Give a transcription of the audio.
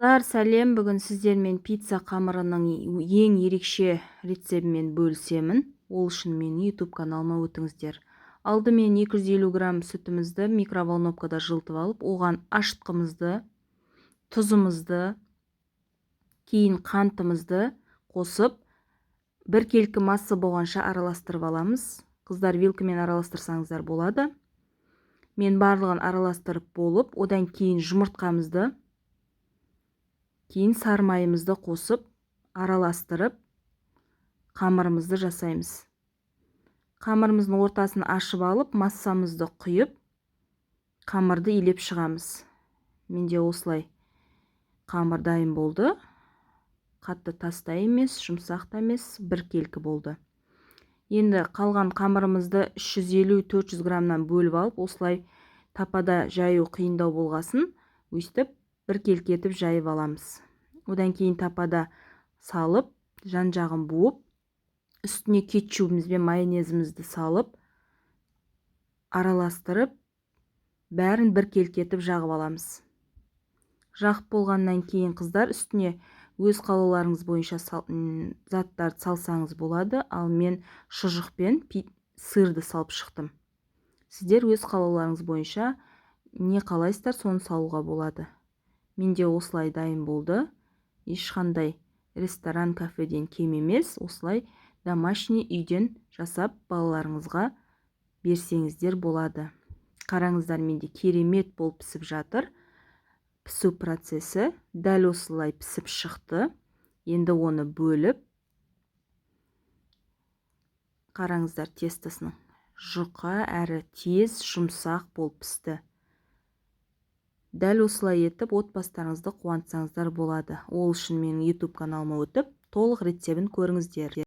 Сәлем, бүгін сіздермен пицца қамырының ең ерекше рецебімен бөлісемін. Ол үшін менің YouTube каналыма өтіңіздер. Алдымен 250 грамм сүтімізді микроволновкада жылытып алып, оған ашытқымызды, тұзымызды, кейін қантымызды қосып, бір келкі масса болғанша араластырып аламыз. Қыздар вилкамен араластырсаңыздар болады. Мен барлығын араластырып болып, одан кейін жұмыртқамызды, кейін сары майымызды қосып, араластырып, қамырымызды жасаймыз. Қамырымыздың ортасын ашып алып, массамызды құйып, қамырды илеп шығамыз. Менде осылай қамыр дайын болды. Қатты таста емес, жұмсақ та емес, бір келкі болды. Енді қалған қамырымызды 350-400 граммнан бөліп алып, осылай тапада жаю қиындау болғасын, өйстіп бір келкі етіп жайып аламыз. Одан кейін тапада салып, жан-жағын буып, үстіне кетчубымыз бен майонезімізді салып, араластырып, бәрін бір келкі етіп жағып аламыз. Жағып болғаннан кейін қыздар үстіне өз қалауларыңыз бойынша заттарды салсаңыз болады, ал мен шұжық пен сырды салып шықтым. Сіздер өз қалауларыңыз бойынша не қалайсыздар, соны салуға болады. Менде осылай дайын болды. Ешқандай ресторан, кафеден кем емес, осылай домашний үйден жасап балаларыңызға берсеңіздер болады. Қараңыздар, менде керемет болып пісіп жатыр. Пісу процесі дәл осылай пісіп шықты. Енді оны бөліп, қараңыздар, тестосының жұқа әрі тез жұмсақ болып пісті. Дәл осылай етіп отбасыларыңызды қуантсаңыздар болады. Ол үшін менің YouTube каналыма өтіп, толық рецебін көріңіздер.